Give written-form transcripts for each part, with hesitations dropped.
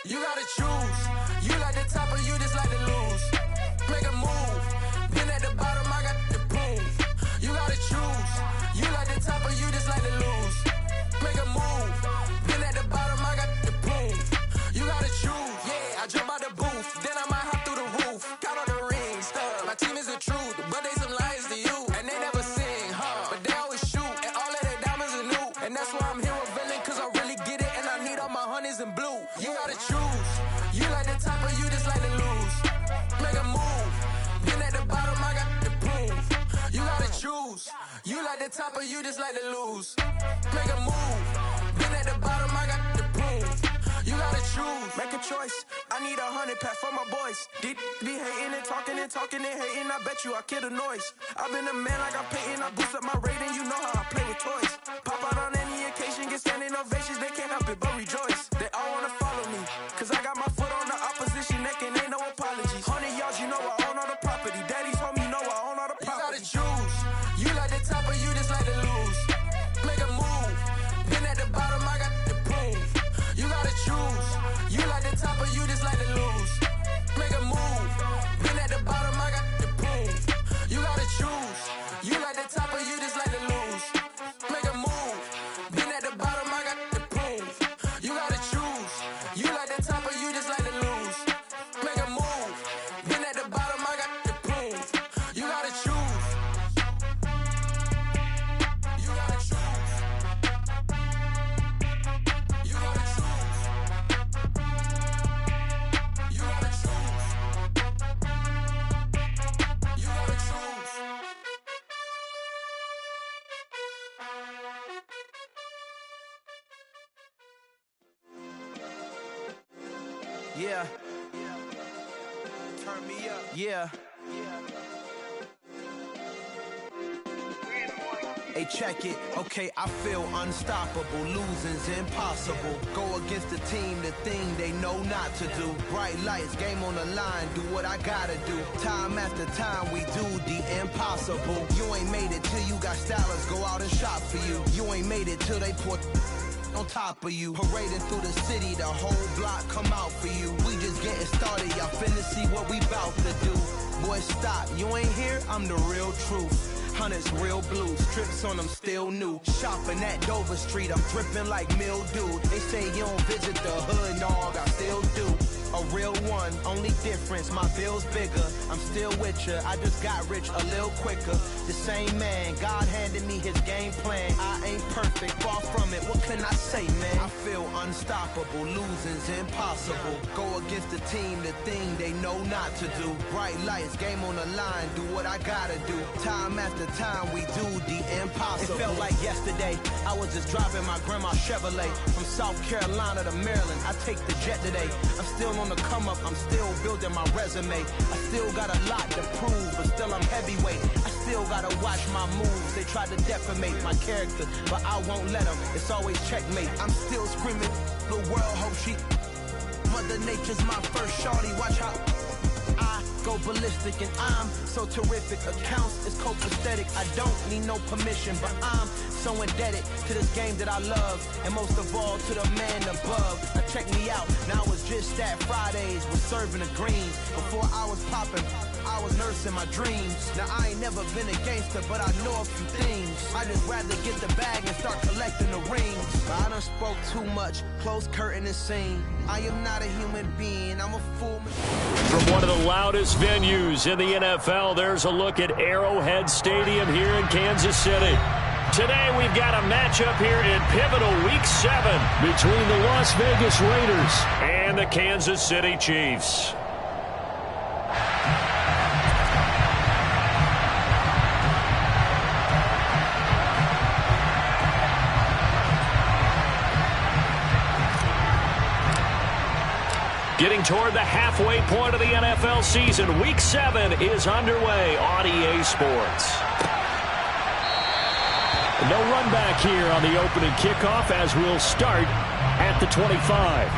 You gotta choose. You like the top or you just like to lose. Make a move. Been at the bottom, I got the proof. You gotta choose. You like the top or you just like to lose. Make a move. Been at the bottom, I got the proof. You gotta choose. Yeah, I jump out the booth. Then I might hop through the roof. Count on the rings, stuff. My team is the truth, but they some liars to you. And they never sing, but they always shoot. And all of their diamonds are new. And that's why I'm here revealing, cause I really get it. And I need all my honeys in blue. You gotta choose. You like the top or you just like to lose. Make a move. Been at the bottom, I got the proof. You gotta choose. You like the top or you just like to lose. Make a move. Been at the bottom, I got the proof. You gotta choose. Make a choice. I need 100 pack for my boys. Be hating and talking and talking and hating. I bet you I kill the noise. I've been a man like I'm Peyton. I boost up my rating. You know how I play with toys. Pop out on any occasion, get standing ovations. They can't help it but rejoice. They all wanna follow me, cause I got my foot on the opposition neck and ain't no apologies. 100 yards, you know I own all the property. Daddy's home, you know I own all the property. You gotta choose. You like the top or you just like to lose. Make a move. Been at the bottom, I got the proof. You gotta choose. You like the top or you just like to lose. Make a move. Been at the bottom, I got the proof. You gotta choose. You like the top or you just like to lose. Make a move. Been at the bottom, I got the proof. You gotta choose. You like the top or you just like to lose. Make a move. Been at the bottom, I got the proof. You gotta choose. You gotta choose. You gotta choose. You gotta choose. You gotta choose. Yeah. Turn me up. Yeah. Hey, check it. Okay, I feel unstoppable. Losing's impossible. Go against the team, the thing they know not to do. Bright lights, game on the line. Do what I gotta do. Time after time, we do the impossible. You ain't made it till you got stylists go out and shop for you. You ain't made it till they put on top of you. Parading through the city, the whole block come out for you. We just getting started, y'all finna see what we bout to do. Boy, stop, you ain't here, I'm the real truth. Hunters, real blue, strips on them still new. Shopping at Dover Street, I'm dripping like mildew. They say you don't visit the hood, dog, I still do. A real one, only difference, my bill's bigger. I'm still with ya, I just got rich a little quicker. The same man, God handed me his game plan. I ain't perfect, far from it, what can I say, man? I feel unstoppable, losing's impossible. Go against the team, the thing they know not to do. Bright lights, game on the line, do what I gotta do. Time after time, we do the impossible. It felt like yesterday, I was just driving my grandma's Chevrolet. From South Carolina to Maryland, I take the jet today. I'm still on the come up, I'm still building my resume. I still got a lot to prove, but still I'm heavyweight. I still gotta watch my moves. They tried to defamate my character, but I won't let them. It's always checkmate. I'm still screaming, the world hope she. Mother Nature's my first shorty, watch how I go ballistic and I'm so terrific. Accounts is copacetic. I don't need no permission, but I'm so indebted to this game that I love, and most of all to the man above. Now check me out, now it's just that Fridays was serving the greens. Before I was popping, I was nursing my dreams. Now I ain't never been a gangster, but I know a few things. I just rather get the bag and start collecting the rings. But I done spoke too much, close curtain and scene. I am not a human being, I'm a fool. From one of the loudest venues in the NFL, there's a look at Arrowhead Stadium here in Kansas City. Today we've got a matchup here in pivotal Week 7 between the Las Vegas Raiders and the Kansas City Chiefs. Getting toward the halfway point of the NFL season, Week 7 is underway on EA Sports. No run back here on the opening kickoff as we'll start at the 25.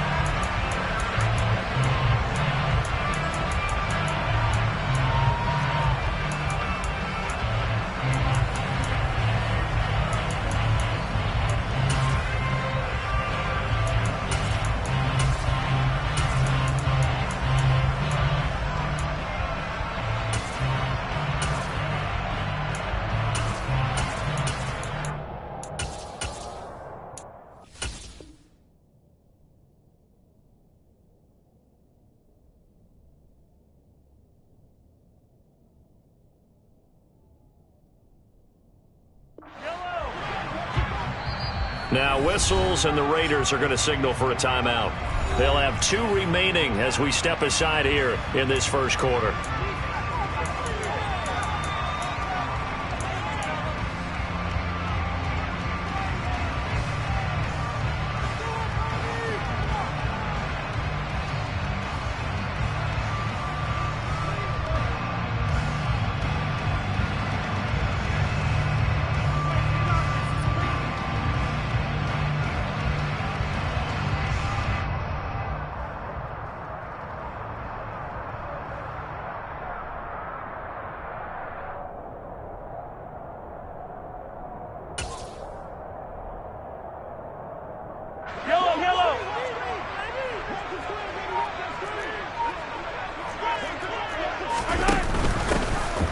Now whistles, and the Raiders are going to signal for a timeout. They'll have 2 remaining as we step aside here in this first quarter.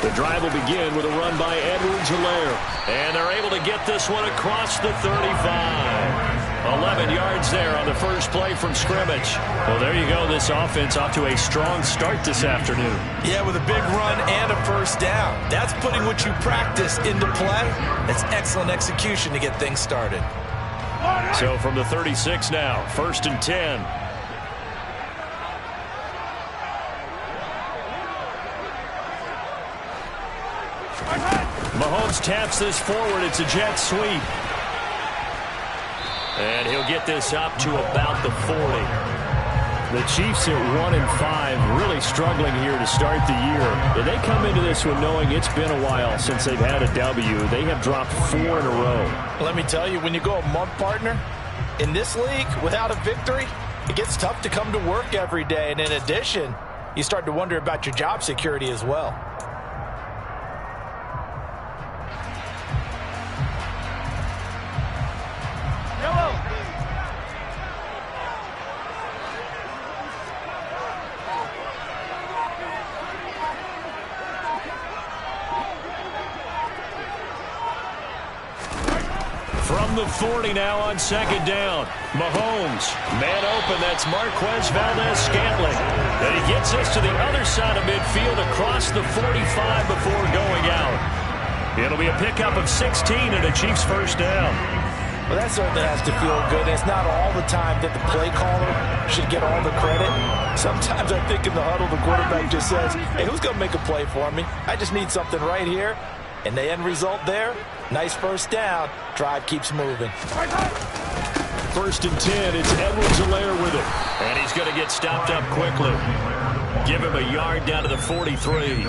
The drive will begin with a run by Edwards-Helaire. And they're able to get this one across the 35. 11 yards there on the first play from scrimmage. Well, there you go. This offense off to a strong start this afternoon. Yeah, with a big run and a first down. That's putting what you practice into play. That's excellent execution to get things started. So from the 36 now, 1st and 10. Mahomes taps this forward. It's a jet sweep. And he'll get this up to about the 40. The Chiefs at 1-5, really struggling here to start the year. They come into this one knowing it's been a while since they've had a W. They have dropped 4 in a row. Let me tell you, when you go a month, partner, in this league, without a victory, it gets tough to come to work every day. And in addition, you start to wonder about your job security as well. From the 40 now on 2nd down. Mahomes, man open. That's Marquez Valdes-Scantling. And he gets us to the other side of midfield across the 45 before going out. It'll be a pickup of 16 and a Chiefs first down. Well, that certainly has to feel good. It's not all the time that the play caller should get all the credit. Sometimes I think in the huddle, the quarterback just says, hey, who's going to make a play for me? I just need something right here. And the end result there, nice first down. Drive keeps moving. 1st and 10. It's Edwards-Helaire with it. And he's going to get stopped up quickly. Give him a yard down to the 43.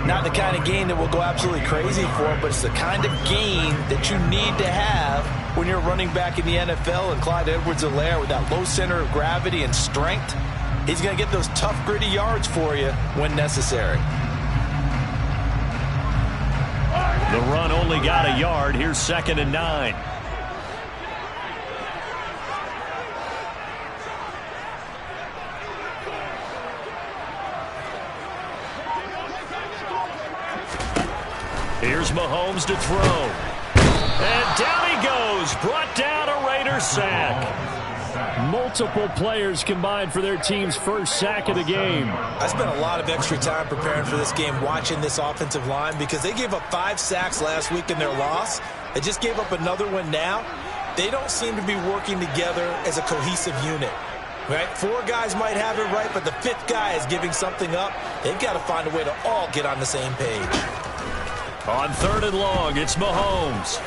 Not the kind of gain that will go absolutely crazy for, but it's the kind of gain that you need to have when you're running back in the NFL. And Clyde Edwards-Helaire, with that low center of gravity and strength, he's going to get those tough, gritty yards for you when necessary. The run only got a yard. Here's 2nd and 9. Here's Mahomes to throw. And down he goes. Brought down a Raider sack. Multiple players combined for their team's first sack of the game. I spent a lot of extra time preparing for this game watching this offensive line because they gave up 5 sacks last week in their loss. They just gave up another one now. They don't seem to be working together as a cohesive unit. Right? 4 guys might have it right, but the 5th guy is giving something up. They've got to find a way to all get on the same page. On 3rd and long, it's Mahomes.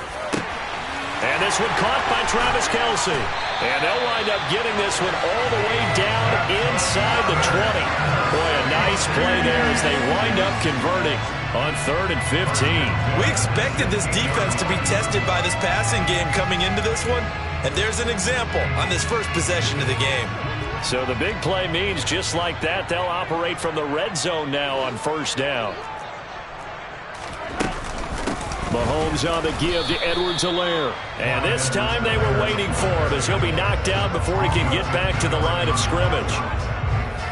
And this one caught by Travis Kelce. And they'll wind up getting this one all the way down inside the 20. Boy, a nice play there as they wind up converting on 3rd and 15. We expected this defense to be tested by this passing game coming into this one. And there's an example on this first possession of the game. So the big play means just like that, they'll operate from the red zone now on 1st down. Mahomes on the give to Edwards-Helaire. And this time they were waiting for him as he'll be knocked down before he can get back to the line of scrimmage.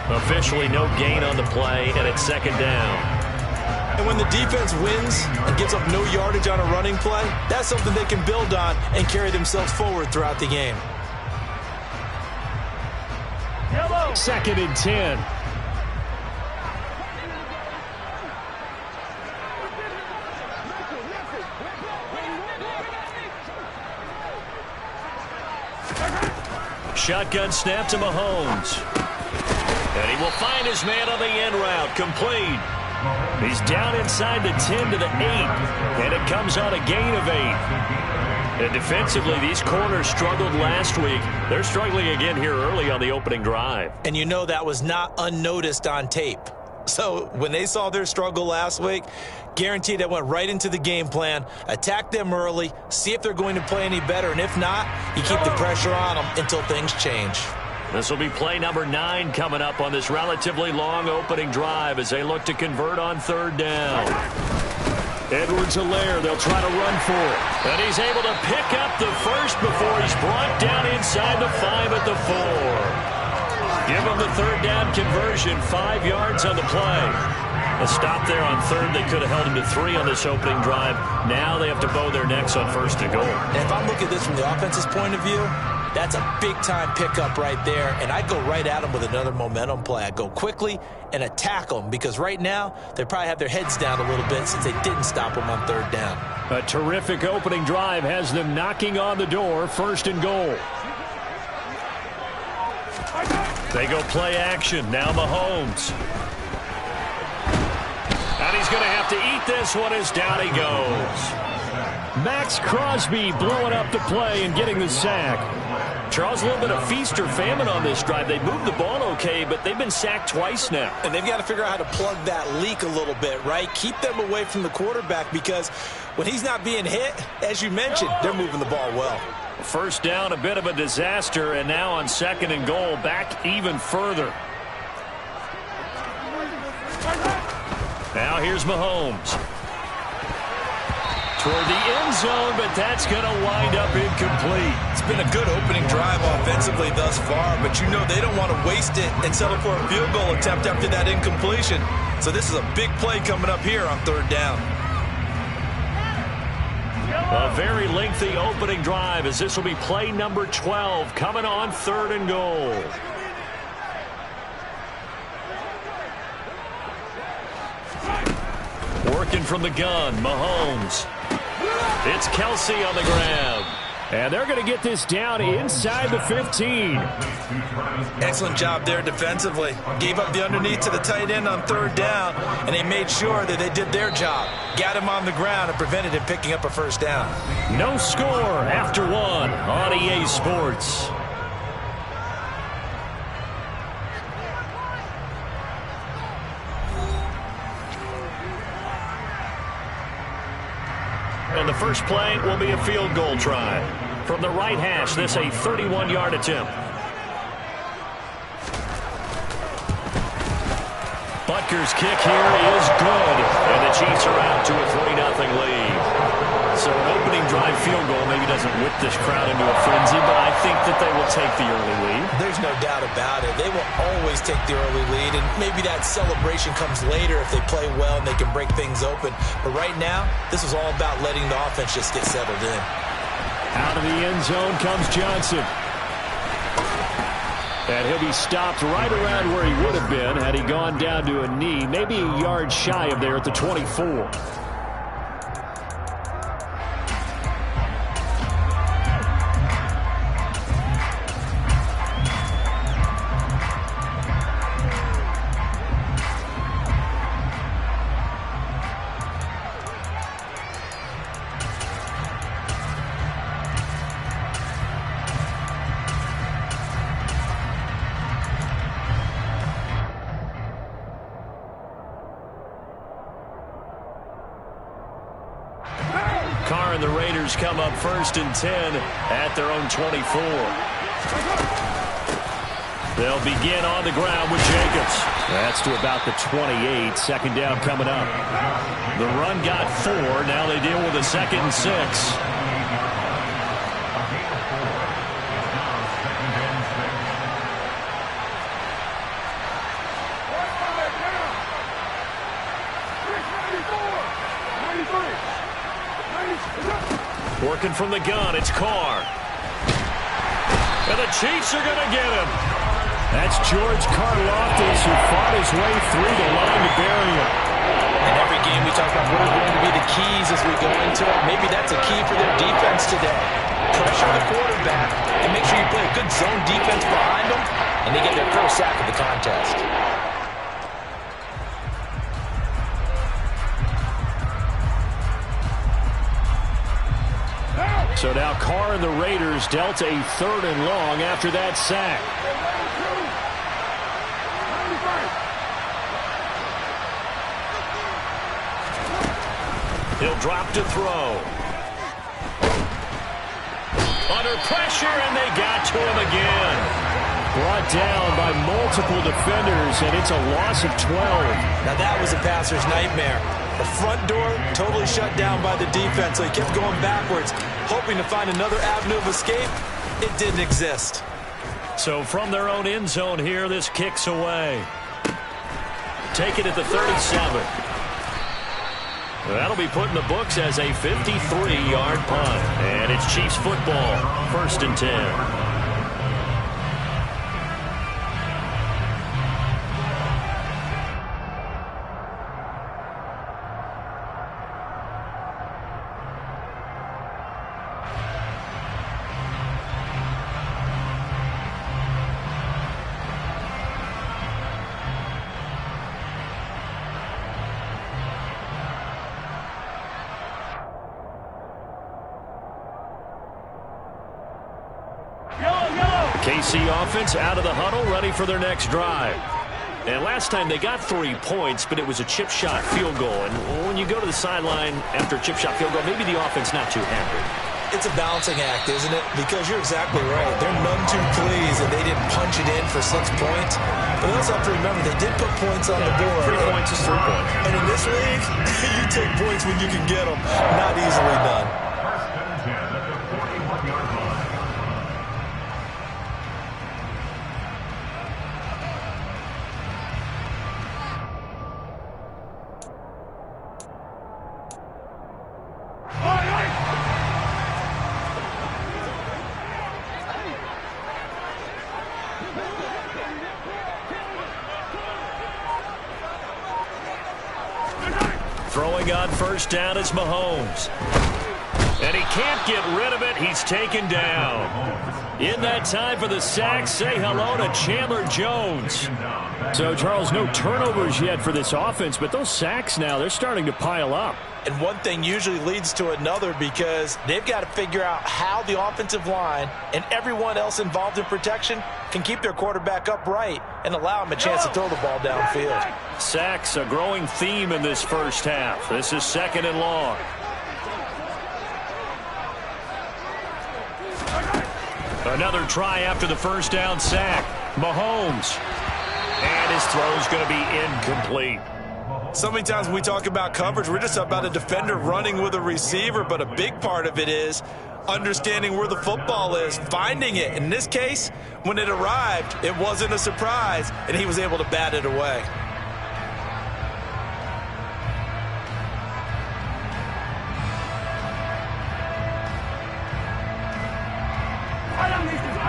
Officially no gain on the play, and it's 2nd down. And when the defense wins and gives up no yardage on a running play, that's something they can build on and carry themselves forward throughout the game. 2nd and 10. shotgun snap to Mahomes. And he will find his man on the end route. Complete. He's down inside the 10 to the 8. And it comes on a gain of 8. And defensively, these corners struggled last week. They're struggling again here early on the opening drive. And you know that was not unnoticed on tape. So when they saw their struggle last week, guaranteed it went right into the game plan. Attack them early, see if they're going to play any better. And if not, you keep the pressure on them until things change. This will be play number 9 coming up on this relatively long opening drive as they look to convert on third down. Edwards-Helaire, they'll try to run for it. And he's able to pick up the first before he's brought down inside the 5 at the 4. Give him the third down conversion, 5 yards on the play. A stop there on third. They could have held him to 3 on this opening drive. Now they have to bow their necks on first and goal. And if I'm looking at this from the offense's point of view, that's a big-time pickup right there, and I'd go right at them with another momentum play. I'd go quickly and attack them because right now they probably have their heads down a little bit since they didn't stop them on third down. A terrific opening drive has them knocking on the door, first and goal. They go play action. Now Mahomes. And he's going to have to eat this one as down he goes. Max Crosby blowing up the play and getting the sack. Charles, a little bit of feast or famine on this drive. They moved the ball okay, but they've been sacked twice now. And they've got to figure out how to plug that leak a little bit, right? Keep them away from the quarterback because when he's not being hit, as you mentioned, they're moving the ball well. First down, a bit of a disaster, and now on second and goal, back even further. Now here's Mahomes. Toward the end zone, but that's going to wind up incomplete. It's been a good opening drive offensively thus far, but you know they don't want to waste it and settle for a field goal attempt after that incompletion. So this is a big play coming up here on third down. A very lengthy opening drive as this will be play number 12 coming on third and goal. Working from the gun, Mahomes. It's Kelsey on the grab. And they're going to get this down inside the 15. Excellent job there defensively. Gave up the underneath to the tight end on third down, and they made sure that they did their job. Got him on the ground and prevented him picking up a first down. No score after 1 on EA Sports. And the first play will be a field goal try. From the right hash, this a 31-yard attempt. Butker's kick here is good. And the Chiefs are out to a 3-0 lead. So an opening drive field goal maybe doesn't whip this crowd into a frenzy, but I think that they will take the early lead. There's no doubt about it. They will always take the early lead, and maybe that celebration comes later if they play well and they can break things open. But right now, this is all about letting the offense just get settled in. Out of the end zone comes Johnson. And he'll be stopped right around where he would have been had he gone down to a knee, maybe a yard shy of there at the 24. Carr and the Raiders come up first and 10 at their own 24. They'll begin on the ground with Jacobs. That's to about the 28. Second down coming up. The run got 4. Now they deal with a 2nd and 6. Working from the gun, it's Carr. And the Chiefs are going to get him. That's George Karlaftis, who fought his way through the line to bury him. In every game we talk about what are going to be the keys as we go into it. Maybe that's a key for their defense today. pressure the quarterback, and make sure you play a good zone defense behind them, and they get their first sack of the contest. So now Carr and the Raiders dealt a 3rd and long after that sack. He'll drop to throw. Under pressure, and they got to him again. Brought down by multiple defenders, and it's a loss of 12. Now that was a passer's nightmare. The front door totally shut down by the defense, so he kept going backwards, hoping to find another avenue of escape. It didn't exist. So from their own end zone here, this kicks away. Take it at the 37. That'll be put in the books as a 53-yard punt. And it's Chiefs football, 1st and 10. KC offense out of the huddle, ready for their next drive. And last time they got 3 points, but it was a chip shot field goal. And when you go to the sideline after a chip shot field goal, maybe the offense not too happy. It's a balancing act, isn't it? Because you're exactly right. They're none too pleased that they didn't punch it in for 6 points. But they also have to remember they did put points on the board. 3 points is 3 points. And in this league, you take points when you can get them. Not easily done. Throwing on 1st down is Mahomes. And he can't get rid of it. He's taken down. In that time for the sack, say hello to Chandler Jones. So, Charles, no turnovers yet for this offense, but those sacks now, they're starting to pile up. And one thing usually leads to another because they've got to figure out how the offensive line and everyone else involved in protection can keep their quarterback upright and allow him a chance to throw the ball downfield. Sacks, a growing theme in this first half. This is 2nd and long. Another try after the 1st down sack. Mahomes. And his throw's going to be incomplete. So many times when we talk about coverage, we're just about a defender running with a receiver, but a big part of it is understanding where the football is, finding it. In this case, when it arrived, it wasn't a surprise, and he was able to bat it away.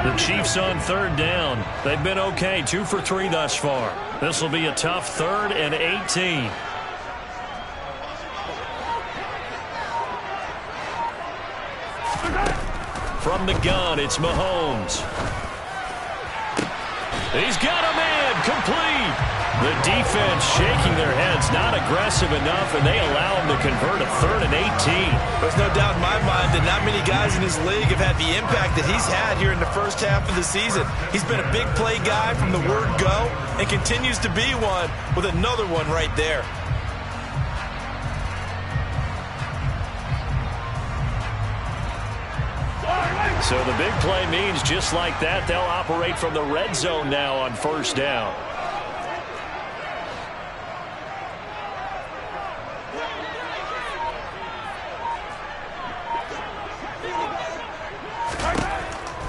The Chiefs on 3rd down. They've been okay, 2 for 3 thus far. This will be a tough 3rd and 18. From the gun, it's Mahomes. He's got a man, complete. The defense shaking their heads, not aggressive enough, and they allow him to convert a 3rd and 18. There's no doubt in my mind that not many guys in his league have had the impact that he's had here in the first half of the season. He's been a big play guy from the word go and continues to be one with another one right there. So the big play means just like that, they'll operate from the red zone now on 1st down.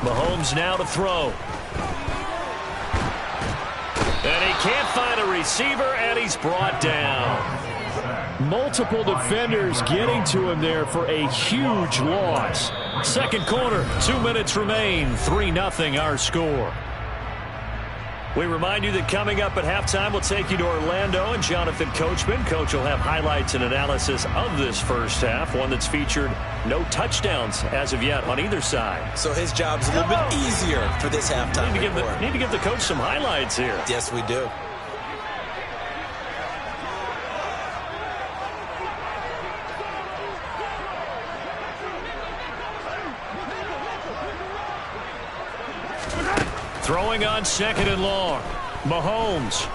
Mahomes now to throw. And he can't find a receiver, and he's brought down. Multiple defenders getting to him there for a huge loss. 2nd quarter, 2 minutes remain, 3-0 our score. We remind you that coming up at halftime, we'll take you to Orlando and Jonathan Coachman. Coach will have highlights and analysis of this first half, one that's featured no touchdowns as of yet on either side. So his job's a little bit easier for this halftime report. Need to give the coach some highlights here. Yes, we do. Throwing on 2nd and long. Mahomes.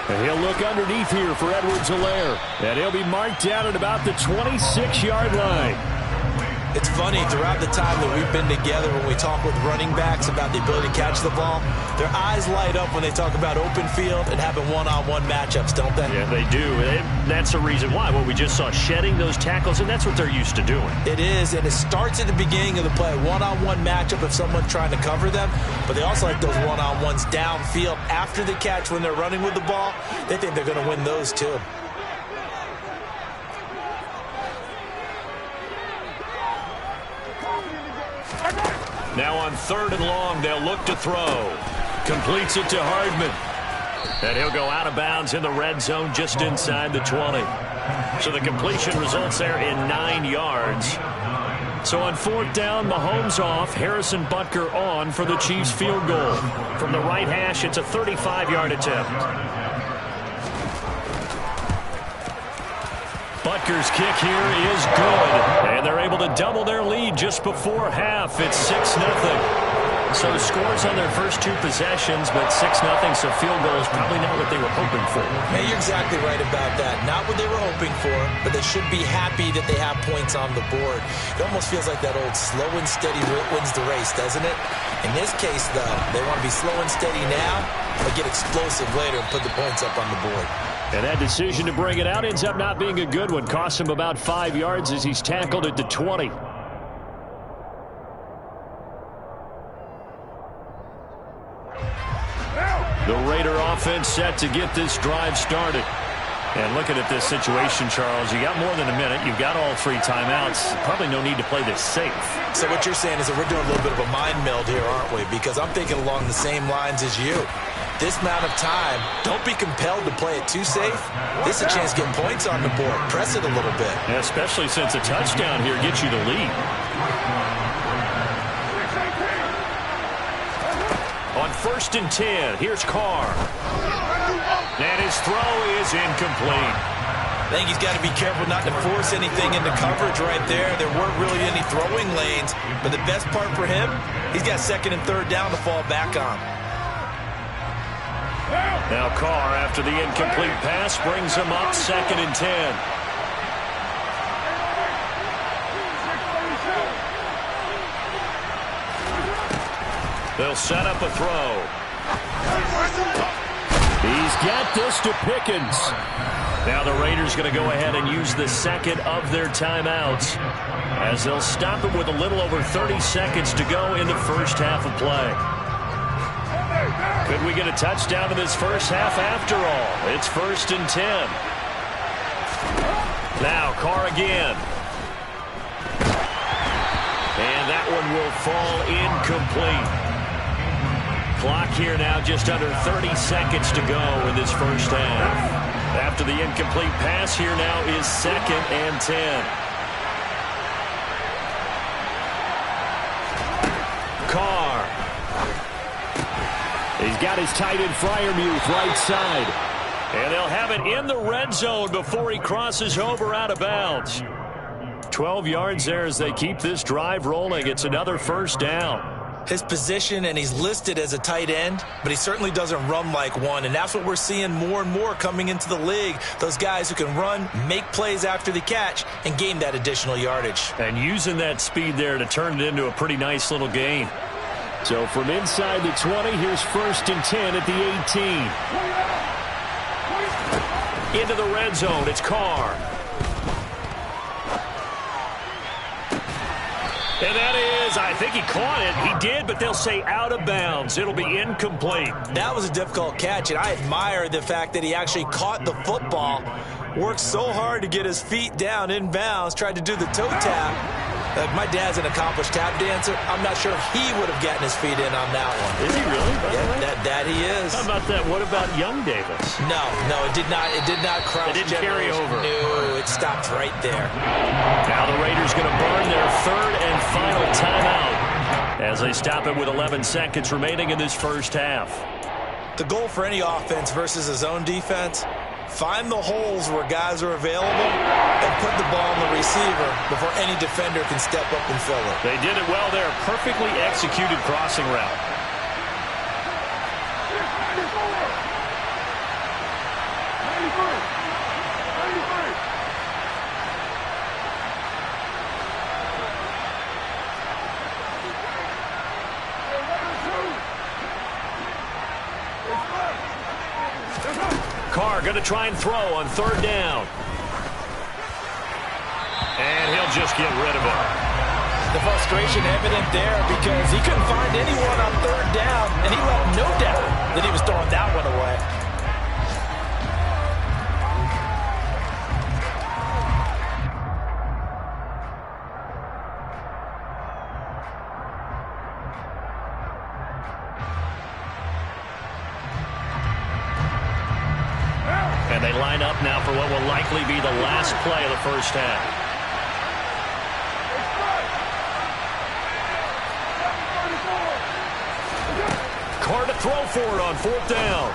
And he'll look underneath here for Edwards-Helaire. And he'll be marked down at about the 26-yard line. It's funny, throughout the time that we've been together, when we talk with running backs about the ability to catch the ball, their eyes light up when they talk about open field and having one-on-one matchups, don't they? Yeah, they do. That's the reason why. Well, we just saw shedding those tackles, and that's what they're used to doing. It is, and it starts at the beginning of the play. One-on-one matchup if someone's trying to cover them, but they also like those one-on-ones downfield after the catch when they're running with the ball. They think they're going to win those, too. Now on 3rd and long, they'll look to throw. Completes it to Hardman. And he'll go out of bounds in the red zone just inside the 20. So the completion results there in 9 yards. So on 4th down, Mahomes off, Harrison Butker on for the Chiefs field goal. From the right hash, it's a 35-yard attempt. Butker's kick here is good. And they're able to double their lead just before half. It's 6-0. So scores on their first 2 possessions, but 6-0, so field goal is probably not what they were hoping for. Hey, you're exactly right about that. Not what they were hoping for, but they should be happy that they have points on the board. It almost feels like that old slow and steady wins the race, doesn't it? In this case, though, they want to be slow and steady now, but get explosive later and put the points up on the board. And that decision to bring it out ends up not being a good one. Costs him about 5 yards as he's tackled at the 20. The Raider offense set to get this drive started. And looking at this situation, Charles, you got more than a minute. You've got all 3 timeouts. Probably no need to play this safe. So what you're saying is that we're doing a little bit of a mind meld here, aren't we? Because I'm thinking along the same lines as you. This amount of time, don't be compelled to play it too safe. This is a chance to get points on the board. Press it a little bit. Yeah, especially since a touchdown here gets you the lead. On 1st and 10, here's Carr. And his throw is incomplete. I think he's got to be careful not to force anything into coverage right there. There weren't really any throwing lanes. But the best part for him, he's got 2nd and 3rd down to fall back on. Now Carr, after the incomplete pass, brings him up 2nd and 10. They'll set up a throw. He's got this to Pickens. Now the Raiders going to go ahead and use the 2nd of their timeouts as they'll stop it with a little over 30 seconds to go in the first half of play. Could we get a touchdown in this first half after all? It's 1st and 10. Now Carr again. And that one will fall incomplete. Clock here now just under 30 seconds to go in this first half. After the incomplete pass, here now is 2nd and 10. Carr. He's got his tight end Freiermuth right side. And they'll have it in the red zone before he crosses over out of bounds. 12 yards there as they keep this drive rolling. It's another 1st down. His position, and he's listed as a tight end, but he certainly doesn't run like one, and that's what we're seeing more and more coming into the league. Those guys who can run, make plays after the catch, and gain that additional yardage. And using that speed there to turn it into a pretty nice little gain. So from inside the 20, here's 1st and 10 at the 18. Into the red zone, it's Carr. And that is, I think he caught it. He did, but they'll say out of bounds. It'll be incomplete. That was a difficult catch, and I admire the fact that he actually caught the football, worked so hard to get his feet down in bounds, tried to do the toe tap, My dad's an accomplished tap dancer. I'm not sure he would have gotten his feet in on that one. Is he really? Yeah, that he is. How about that? What about young Davis? No, it did not. It did not cross. It didn't carry over. No, it stopped right there. Now the Raiders going to burn their third and final timeout as they stop it with 11 seconds remaining in this first half. The goal for any offense versus a zone defense: find the holes where guys are available and put the ball on the receiver before any defender can step up and fill it. They did it well there. Perfectly executed crossing route. Carr going to try and throw on third down. And he'll just get rid of it. The frustration evident there because he couldn't find anyone on third down, and he left no doubt that he was throwing that one away. And they line up now for what will likely be the last play of the first half. Carr to throw for it on fourth down.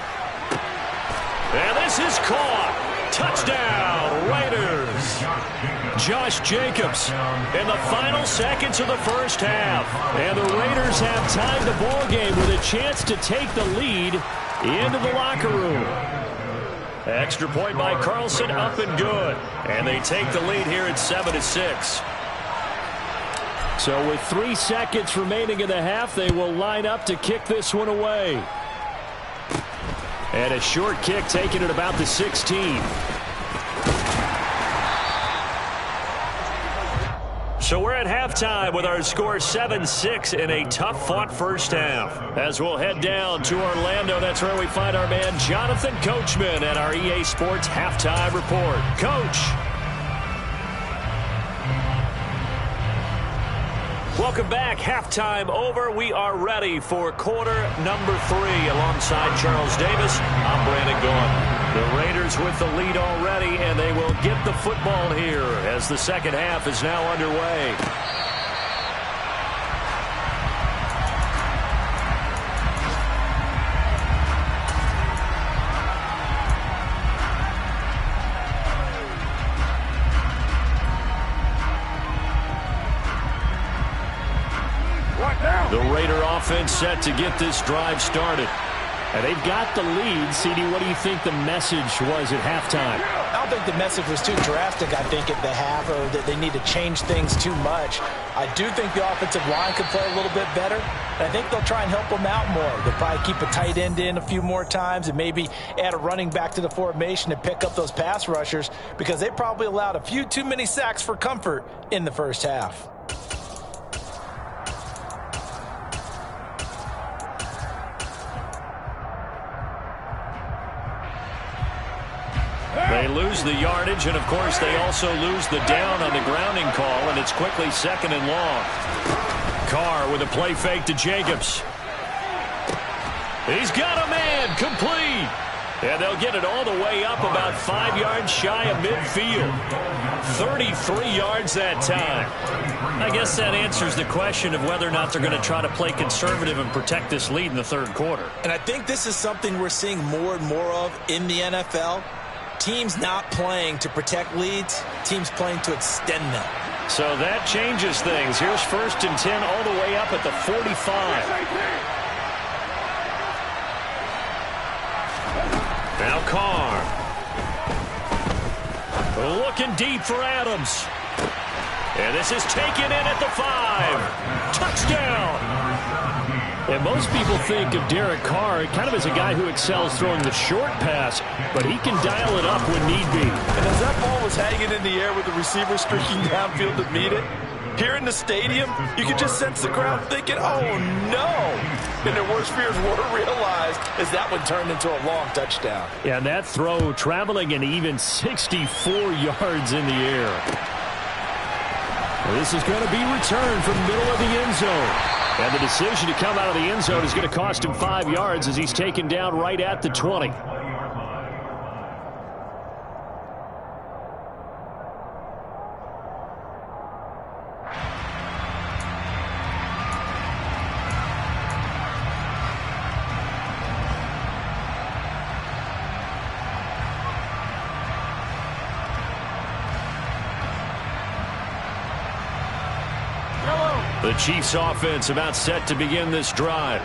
And this is caught. Touchdown, Raiders. Josh Jacobs in the final seconds of the first half. And the Raiders have tied the ball game with a chance to take the lead into the locker room. Extra point by Carlson, up and good. And they take the lead here at 7-6. So with 3 seconds remaining in the half, they will line up to kick this one away. And a short kick taken at about the 16. So we're at halftime with our score 7-6 in a tough-fought first half. As we'll head down to Orlando, that's where we find our man Jonathan Coachman at our EA Sports Halftime Report. Coach. Welcome back. Halftime over. We are ready for quarter number 3. Alongside Charles Davis, I'm Brandon Gaudin. The Raiders with the lead already, and they will get the football here as the second half is now underway. The Raider offense set to get this drive started. And they've got the lead. CD, what do you think the message was at halftime? I don't think the message was too drastic, I think, at the half, or that they need to change things too much. I do think the offensive line could play a little bit better. And I think they'll try and help them out more. They'll probably keep a tight end in a few more times and maybe add a running back to the formation to pick up those pass rushers, because they probably allowed a few too many sacks for comfort in the first half. They lose the yardage, and, of course, they also lose the down on the grounding call, and it's quickly second and long. Carr with a play fake to Jacobs. He's got a man, complete. And they'll get it all the way up about 5 yards shy of midfield. 33 yards that time. I guess that answers the question of whether or not they're going to try to play conservative and protect this lead in the third quarter. And I think this is something we're seeing more and more of in the NFL. Teams not playing to protect leads, teams playing to extend them. So that changes things. Here's 1st and 10 all the way up at the 45. Now Carr. Looking deep for Adams. And this is taken in at the 5. Touchdown. And most people think of Derek Carr kind of as a guy who excels throwing the short pass, but he can dial it up when need be. And as that ball was hanging in the air with the receiver streaking downfield to meet it, here in the stadium, you could just sense the crowd thinking, oh, no. And their worst fears were realized as that one turned into a long touchdown. Yeah, that throw traveling an even 64 yards in the air. This is going to be returned from the middle of the end zone. And the decision to come out of the end zone is going to cost him 5 yards as he's taken down right at the 20. The Chiefs offense about set to begin this drive.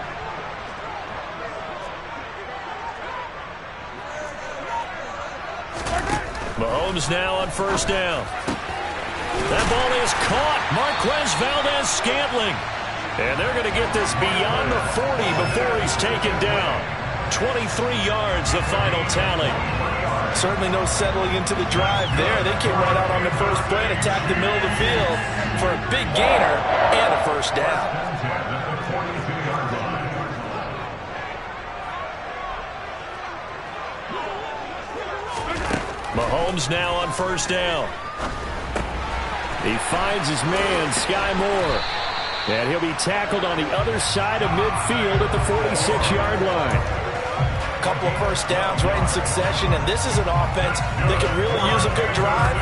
Mahomes now on first down. That ball is caught. Marquez Valdes-Scantling. And they're going to get this beyond the 40 before he's taken down. 23 yards, the final tally. Certainly no settling into the drive there. They came right out on the first play and attacked the middle of the field for a big gainer and a first down. Mahomes now on first down. He finds his man, Sky Moore. And he'll be tackled on the other side of midfield at the 46-yard line. Couple of first downs right in succession, and this is an offense that could really use a good drive,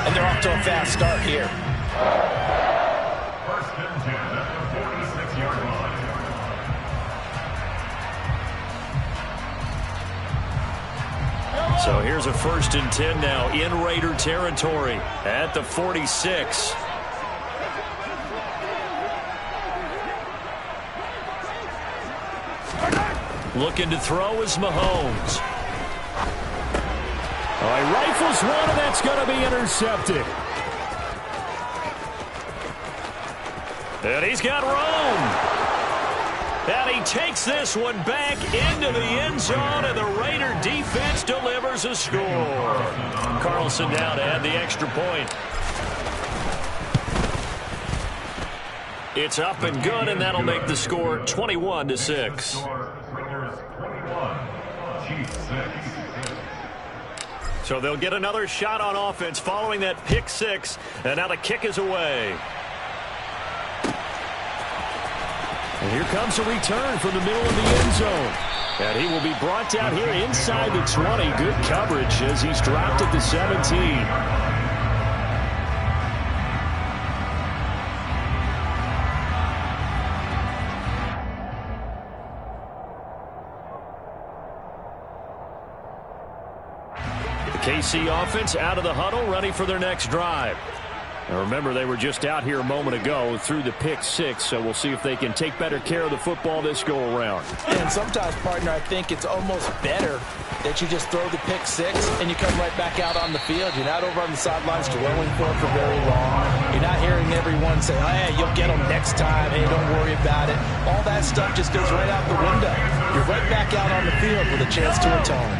and they're off to a fast start here. First and 10 at the 46-yard line. So here's a first and 10 now in Raider territory at the 46. Looking to throw is Mahomes. Oh, he rifles one, and that's going to be intercepted. And he's got room. And he takes this one back into the end zone, and the Raider defense delivers a score. Carlson down to add the extra point. It's up and good, and that'll make the score 21-6. So they'll get another shot on offense following that pick six, and now the kick is away. And here comes a return from the middle of the end zone. And he will be brought down here inside the 20. Good coverage as he's dropped at the 17. KC offense out of the huddle, ready for their next drive. Now remember, they were just out here a moment ago through the pick six, so we'll see if they can take better care of the football this go-around. And sometimes, partner, I think it's almost better that you just throw the pick six and you come right back out on the field. You're not over on the sidelines dwelling for it for very long. You're not hearing everyone say, oh, hey, you'll get them next time. Hey, don't worry about it. All that stuff just goes right out the window. You're right back out on the field with a chance to atone.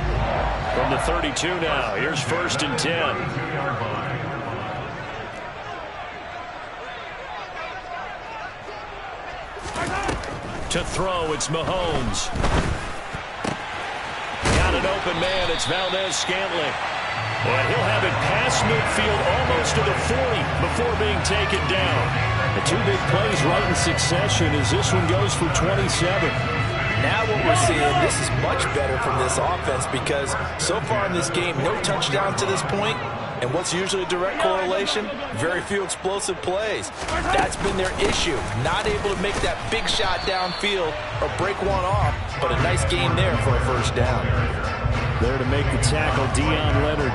From the 32 now, here's first and 10. To throw, it's Mahomes. Got an open man, it's Valdes-Scantling. And he'll have it past midfield almost to the 40 before being taken down. The two big plays right in succession as this one goes for 27. Now what we're seeing, this is much better from this offense because so far in this game, no touchdown to this point. And what's usually a direct correlation? Very few explosive plays. That's been their issue. Not able to make that big shot downfield or break one off, but a nice game there for a first down. There to make the tackle, Deion Leonard.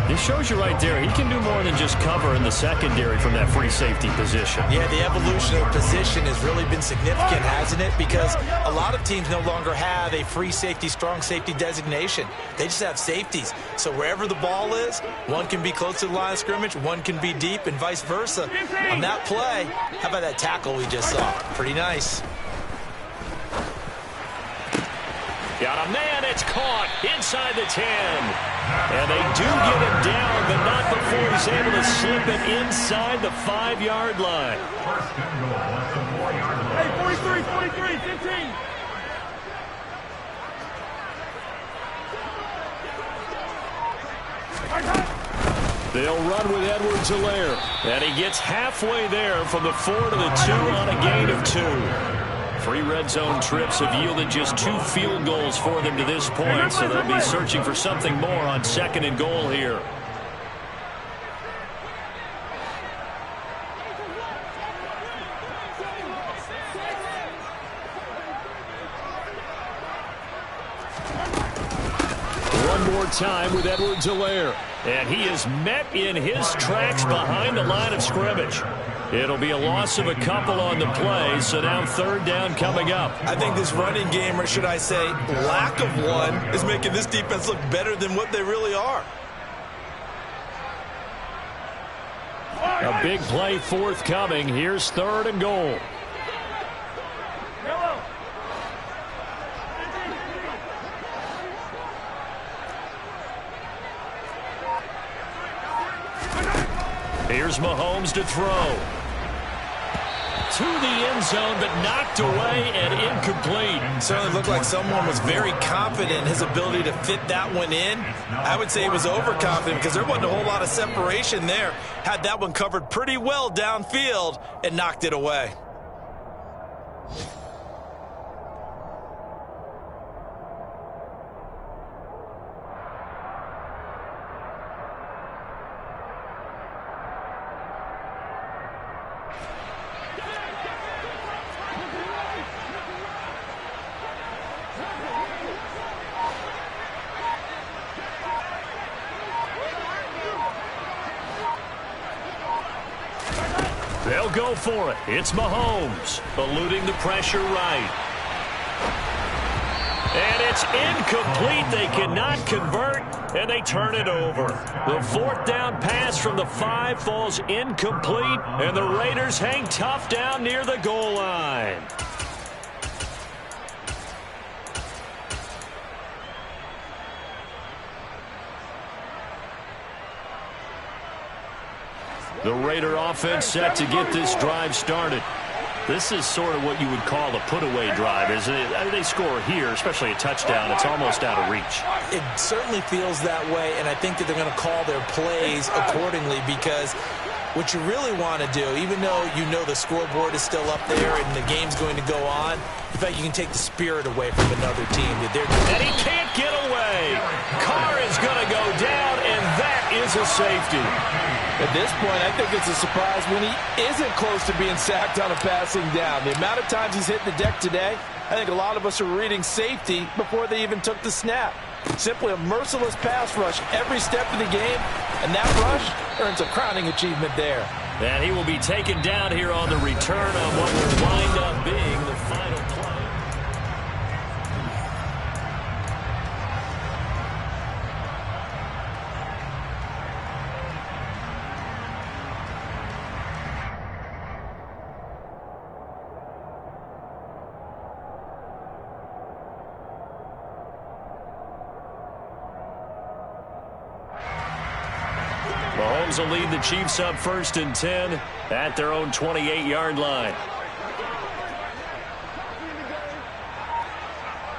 This shows you right there, he can do more than just cover in the secondary from that free safety position. Yeah, the evolution of position has really been significant, hasn't it? Because a lot of teams no longer have a free safety, strong safety designation. They just have safeties. So wherever the ball is, one can be close to the line of scrimmage, one can be deep, and vice versa. On that play, how about that tackle we just saw? Pretty nice. Got a man, it's caught inside the 10. And they do get him down, but not before he's able to slip it inside the 5-yard line. First and goal at the 4-yard line. Hey, 43, 15. They'll run with Edwards-Helaire. And he gets halfway there from the 4 to the 2 on a gain of 2. 3 red zone trips have yielded just 2 field goals for them to this point, so they'll be searching for something more on 2nd and goal here. One more time with Edwards-Helaire. And he is met in his tracks behind the line of scrimmage. It'll be a loss of a couple on the play, so now 3rd down coming up. I think this running game, or should I say lack of one, is making this defense look better than what they really are. A big play forthcoming. Here's 3rd and goal. Here's Mahomes to throw. To the end zone, but knocked away and incomplete. Certainly looked like someone was very confident in his ability to fit that one in. I would say he was overconfident because there wasn't a whole lot of separation there. Had that one covered pretty well downfield and knocked it away. They'll go for it. It's Mahomes, eluding the pressure right. And it's incomplete. They cannot convert, and they turn it over. The 4th down pass from the 5 falls incomplete, and the Raiders hang tough down near the goal line. The Raider offense set to get this drive started. This is sort of what you would call a put-away drive, isn't it? I mean, they score here, especially a touchdown. It's almost out of reach. It certainly feels that way, and I think that they're going to call their plays accordingly because what you really want to do, even though you know the scoreboard is still up there and the game's going to go on, in fact, you can take the spirit away from another team. And he can't get away. Carr is going to go down, and that is a safety. At this point, I think it's a surprise when he isn't close to being sacked on a passing down. The amount of times he's hit the deck today, I think a lot of us are reading safety before they even took the snap. Simply a merciless pass rush every step of the game, and that rush earns a crowning achievement there. And he will be taken down here on the return on what will wind up being the final play. Mahomes will lead the Chiefs up 1st and 10 at their own 28-yard line.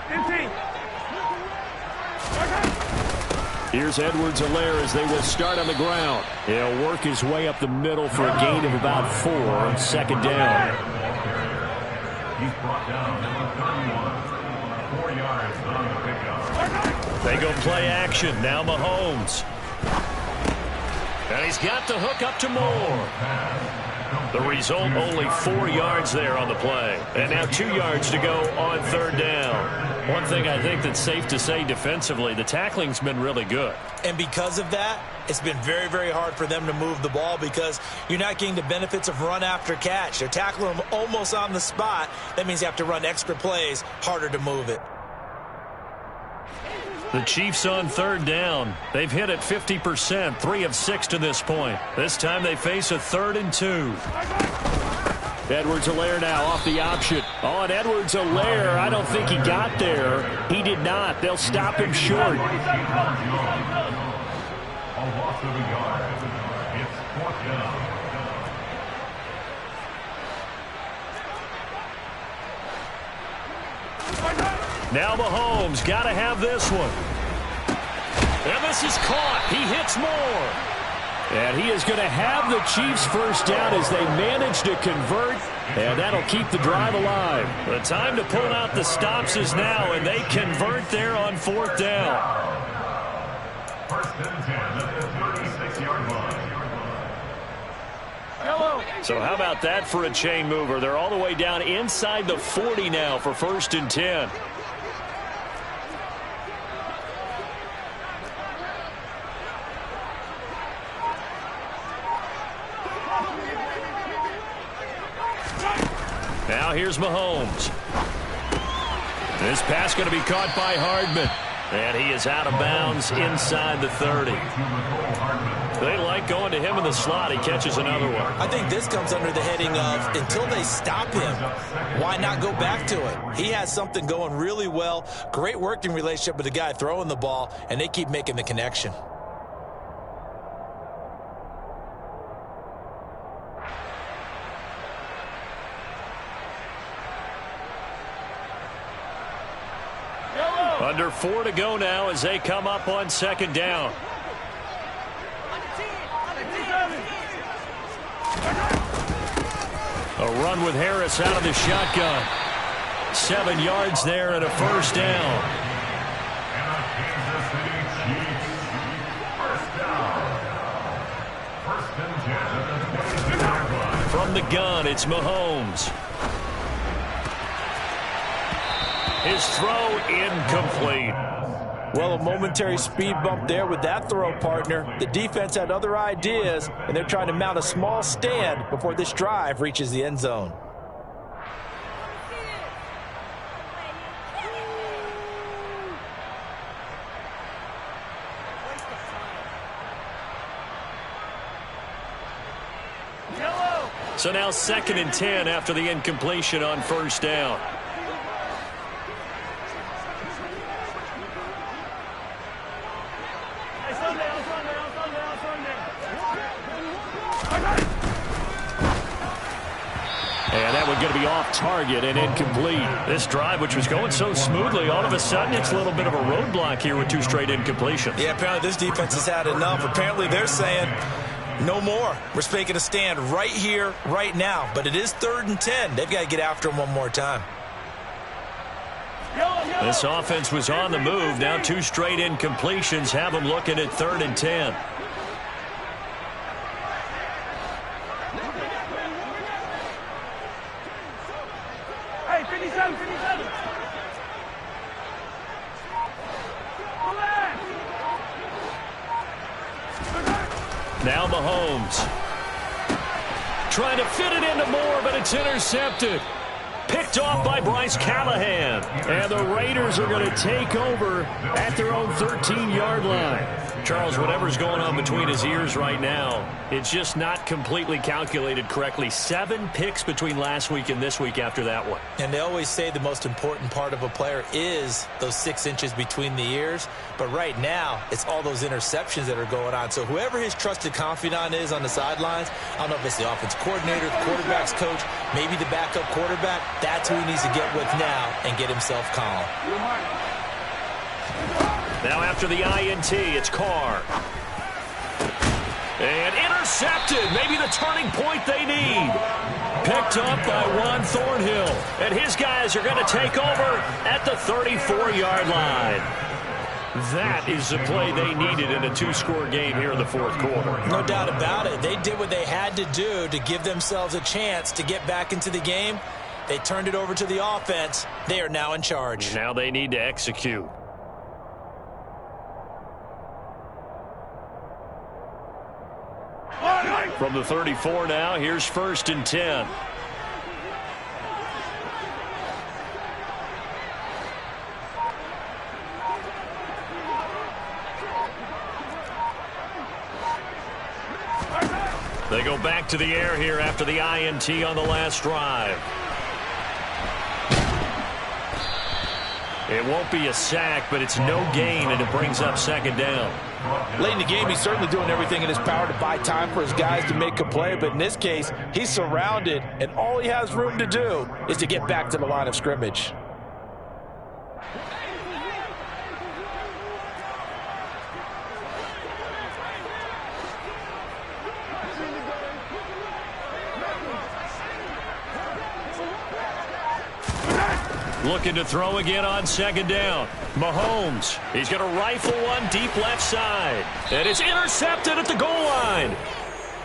15. Here's Edwards-Helaire as they will start on the ground. He'll work his way up the middle for a gain of about 4 on 2nd down. He's brought down number 31. 4 yards on the pickup. They go play action. Now Mahomes. And he's got the hook up to Moore. The result, only 4 yards there on the play. And now 2 yards to go on 3rd down. One thing I think that's safe to say defensively, the tackling's been really good. And because of that, it's been very, very hard for them to move the ball because you're not getting the benefits of run after catch. They're tackling them almost on the spot. That means you have to run extra plays, harder to move it. The Chiefs on 3rd down. They've hit it 50%, 3 of 6 to this point. This time they face a 3rd and 2. Edwards-Helaire now off the option. Oh, and Edwards-Helaire, I don't think he got there. He did not. They'll stop him short. A loss of a yard. It's 4th down. Now Mahomes got to have this one. And this is caught. He hits Moore. And he is going to have the Chiefs first down as they manage to convert, and that'll keep the drive alive. The time to pull out the stops is now, and they convert there on 4th down. First and 10 at the 36-yard line. So how about that for a chain mover? They're all the way down inside the 40 now for 1st and 10. Now here's Mahomes. This pass going to be caught by Hardman. And he is out of bounds inside the 30. They like going to him in the slot. He catches another one. I think this comes under the heading of until they stop him, why not go back to it? He has something going really well. Great working relationship with the guy throwing the ball, and they keep making the connection. Under 4 to go now as they come up on 2nd down. A run with Harris out of the shotgun. 7 yards there and a first down. From the gun, it's Mahomes. His throw incomplete. Well, a momentary speed bump there with that throw, partner. The defense had other ideas, and they're trying to mount a small stand before this drive reaches the end zone. So now 2nd and 10 after the incompletion on 1st down. And that one going to be off target and incomplete. This drive, which was going so smoothly, all of a sudden it's a little bit of a roadblock here with 2 straight incompletions. Yeah, apparently this defense has had enough. Apparently they're saying no more. We're making a stand right here, right now. But it is 3rd and 10. They've got to get after him one more time. This offense was on the move. Now 2 straight incompletions have them looking at 3rd and 10. Now Mahomes. Trying to fit it into Moore, but it's intercepted. Picked off by Bryce Callahan. And the Raiders are going to take over at their own 13-yard line. Charles, whatever's going on between his ears right now, it's just not completely calculated correctly. 7 picks between last week and this week after that one. And they always say the most important part of a player is those 6 inches between the ears. But right now, it's all those interceptions that are going on. So whoever his trusted confidant is on the sidelines, I don't know if it's the offense coordinator, the quarterback's coach, maybe the backup quarterback, that's who he needs to get with now and get himself calm. Now after the INT, it's Carr. And intercepted. Maybe the turning point they need. Picked up by Juan Thornhill. And his guys are going to take over at the 34-yard line. That is the play they needed in a 2-score game here in the 4th quarter. No doubt about it. They did what they had to do to give themselves a chance to get back into the game. They turned it over to the offense. They are now in charge. Now they need to execute. From the 34 now, here's 1st and 10. They go back to the air here after the INT on the last drive. It won't be a sack, but it's no gain, and it brings up 2nd down. Late in the game, he's certainly doing everything in his power to buy time for his guys to make a play. But in this case, he's surrounded, and all he has room to do is to get back to the line of scrimmage. Looking to throw again on second down. Mahomes, he's going to rifle one deep left side. And it's intercepted at the goal line.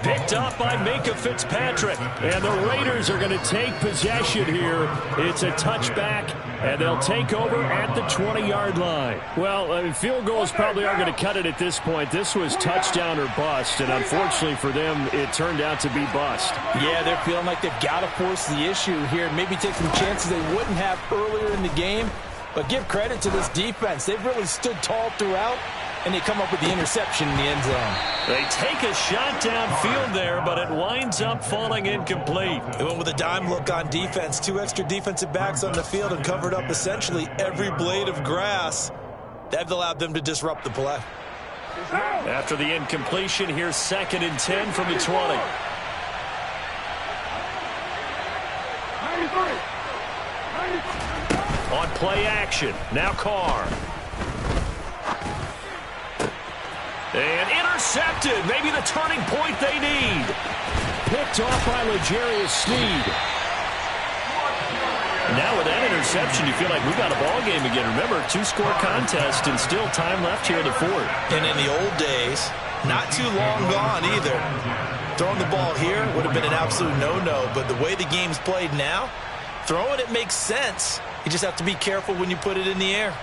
Picked up by Minkah Fitzpatrick. And the Raiders are going to take possession here. It's a touchback, and they'll take over at the 20-yard line. Well, field goals probably aren't going to cut it at this point. This was touchdown or bust, and unfortunately for them, it turned out to be bust. Yeah, they're feeling like they've got to force the issue here, maybe take some chances they wouldn't have earlier in the game. But give credit to this defense. They've really stood tall throughout, and they come up with the interception in the end zone. They take a shot downfield there, but it winds up falling incomplete. They went with a dime look on defense. 2 extra defensive backs on the field and covered up essentially every blade of grass. That allowed them to disrupt the play. After the incompletion, here's 2nd and 10 from the 20. On play action, now Carr. And intercepted, maybe the turning point they need. Picked off by L'Jarius Sneed. Now with that interception, you feel like we've got a ball game again. Remember, 2-score contest and still time left here in the 4th. And in the old days, not too long gone either. Throwing the ball here would have been an absolute no-no, but the way the game's played now, throwing it makes sense. You just have to be careful when you put it in the air.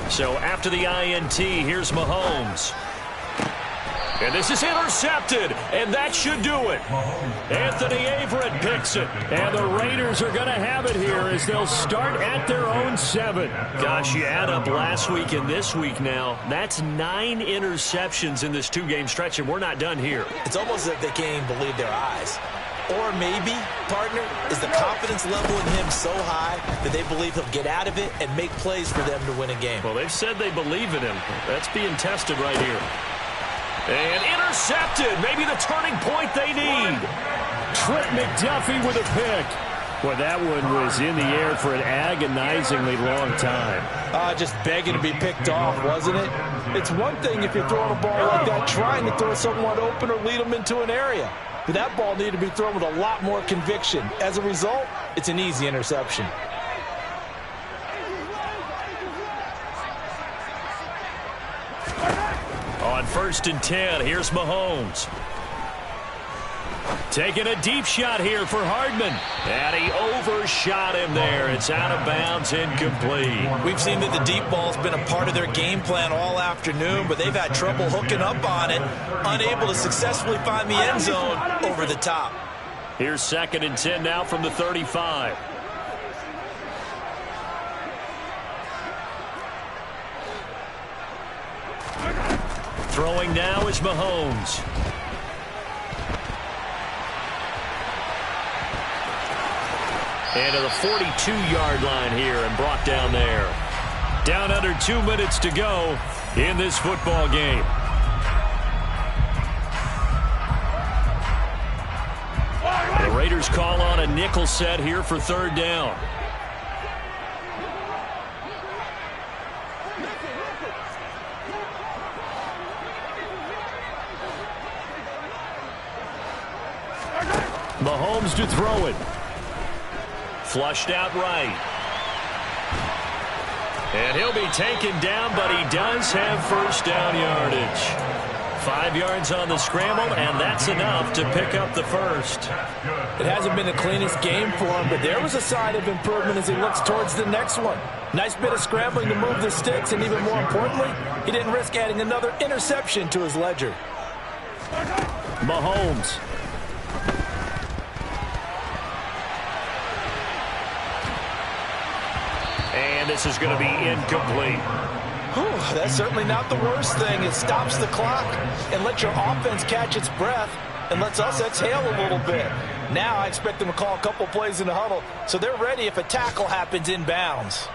So after the INT, here's Mahomes. And this is intercepted, and that should do it. Anthony Averett picks it, and the Raiders are going to have it here as they'll start at their own 7. Gosh, you add up last week and this week now, that's 9 interceptions in this 2-game stretch, and we're not done here. It's almost as if they can't even believe their eyes. Or maybe, partner, is the confidence level in him so high that they believe he'll get out of it and make plays for them to win a game. Well, they've said they believe in him. That's being tested right here. And intercepted. Maybe the turning point they need. Trent McDuffie with a pick. Well, that one was in the air for an agonizingly long time. Just begging to be picked off, wasn't it? It's one thing if you're throwing a ball like that, trying to throw someone open or lead them into an area. But that ball needed to be thrown with a lot more conviction. As a result, it's an easy interception. On 1st and 10, here's Mahomes. Taking a deep shot here for Hardman. And he overshot him there. It's out of bounds, incomplete. We've seen that the deep ball's been a part of their game plan all afternoon, but they've had trouble hooking up on it, unable to successfully find the end zone over the top. Here's 2nd and 10 now from the 35. Throwing now is Mahomes. And to the 42-yard line here and brought down there. Down under 2 minutes to go in this football game. The Raiders call on a nickel set here for 3rd down. Mahomes to throw it. Flushed out right. And he'll be taken down, but he does have 1st down yardage. 5 yards on the scramble, and that's enough to pick up the 1st. It hasn't been the cleanest game for him, but there was a sign of improvement as he looks towards the next one. Nice bit of scrambling to move the sticks, and even more importantly, he didn't risk adding another interception to his ledger. Mahomes. And this is going to be incomplete. Whew, that's certainly not the worst thing. It stops the clock and lets your offense catch its breath and lets us exhale a little bit. Now I expect them to call a couple plays in the huddle so they're ready if a tackle happens inbounds.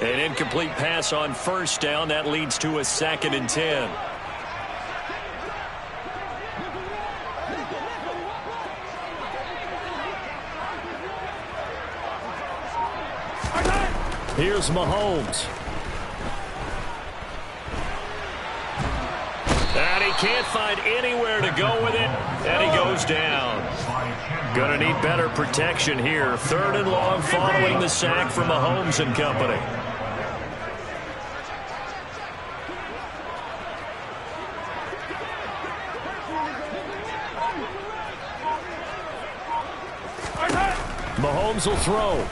An incomplete pass on 1st down. That leads to a 2nd and 10. Here's Mahomes. And he can't find anywhere to go with it, and he goes down. Going to need better protection here. 3rd and long following the sack from Mahomes and company. Mahomes will throw.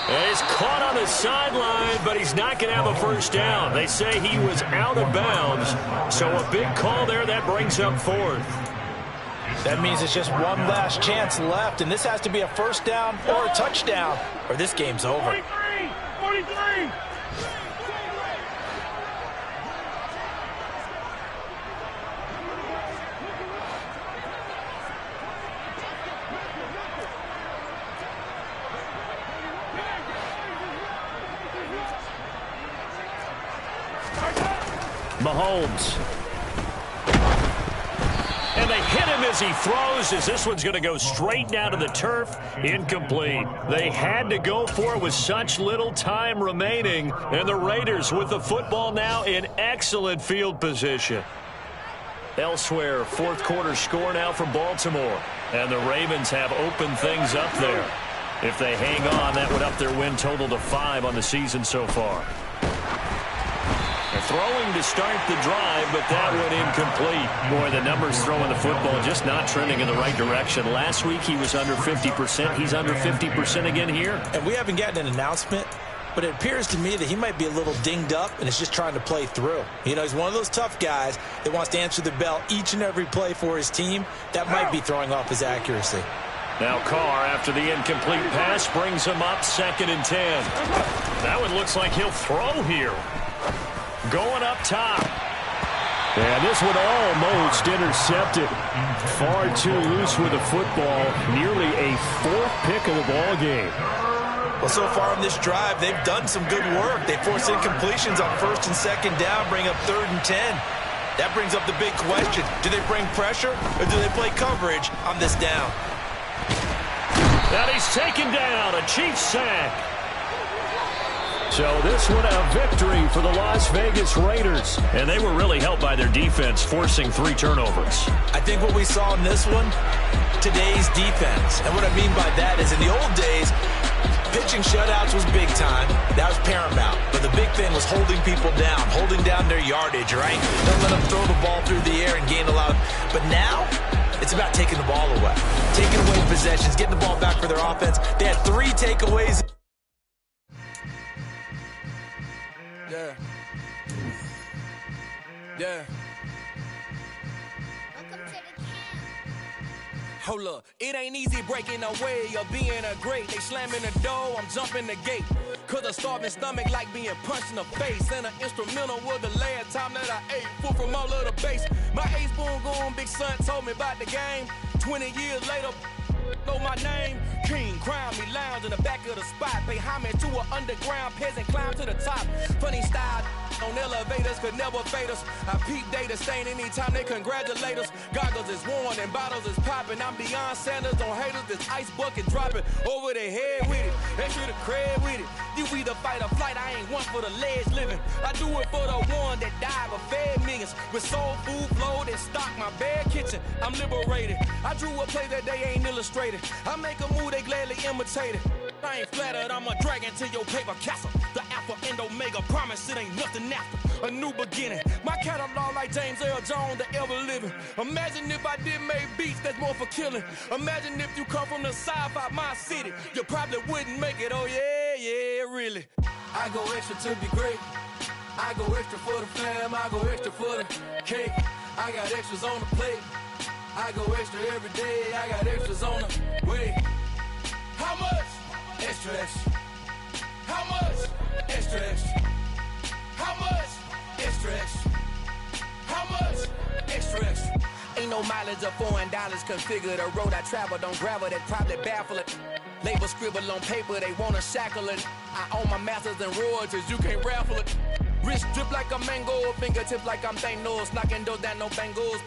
And he's caught on the sideline, but he's not going to have a first down. They say he was out of bounds, so a big call there. That brings up 4th. That means it's just one last chance left, and this has to be a first down or a touchdown, or this game's over. 43! Mahomes. And they hit him as he throws, as this one's going to go straight down to the turf. Incomplete. They had to go for it with such little time remaining. And the Raiders with the football now in excellent field position. Elsewhere, 4th quarter score now for Baltimore. And the Ravens have opened things up there. If they hang on, that would up their win total to 5 on the season so far. Throwing to start the drive, but that went incomplete. Boy, the numbers throwing the football just not trending in the right direction. Last week he was under 50%. He's under 50% again here. And we haven't gotten an announcement, but it appears to me that he might be a little dinged up and is just trying to play through. You know, he's one of those tough guys that wants to answer the bell each and every play for his team. That might be throwing off his accuracy. Now Carr, after the incomplete pass, brings him up 2nd and 10. That one looks like he'll throw here. Going up top. And this one almost intercepted. Far too loose with the football. Nearly a 4th pick of the ball game. Well, so far on this drive, they've done some good work. They force incompletions on 1st and 2nd down, bring up 3rd and 10. That brings up the big question. Do they bring pressure or do they play coverage on this down? And he's taken down. A Chiefs sack. So this one a victory for the Las Vegas Raiders. And they were really helped by their defense, forcing 3 turnovers. I think what we saw in this one, today's defense. And what I mean by that is in the old days, pitching shutouts was big time. That was paramount. But the big thing was holding people down, holding down their yardage, right? Don't let them throw the ball through the air and gain a lot. But now, it's about taking the ball away. Taking away possessions, getting the ball back for their offense. They had 3 takeaways. Yeah. Hold up, it ain't easy breaking away or being a great. They slamming the door, I'm jumping the gate. Cause a starving stomach like being punched in the face. And an instrumental was the last time that I ate food from all of the base. My A-spoon going big son told me about the game. 20 years later, know my name. King, crown me, lounge in the back of the spot. Pay homage to an underground peasant, climb to the top. Funny style on elevators could never fade us. I peep data stain anytime they congratulate us. Goggles is worn and bottles is popping. I'm Deion Sanders on haters, this ice bucket dropping over their head with it. Extra the cred with it. You either fight or flight, I ain't one for the ledge living. I do it for the one that died but fed millions. With soul food flowed and stocked my bad kitchen. I'm liberated. I drew a play that they ain't illustrated. I make a move, they gladly imitate it. I ain't flattered, I'm a dragon to your paper castle. The Alpha and Omega, promise it ain't nothing after. A new beginning. My catalog like James Earl Jones, the ever living. Imagine if I did make beats that's more for killing. Imagine if you come from the south out my city. You probably wouldn't make it, oh yeah, really. I go extra to be great. I go extra for the fam, I go extra for the cake. I got extras on the plate. I go extra every day, I got extras on the way. How much? Extra, extra. How much? Extra, extra. How much? Extra, extra. How much? Extra, extra. Ain't no mileage of $4 configure the road I travel. Don't gravel that probably baffle it. Label scribble on paper, they wanna shackle it. I own my masters and royalties, you can't raffle it. Wrist drip like a mango, fingertips like I'm Thanos, knocking those down, no bangles.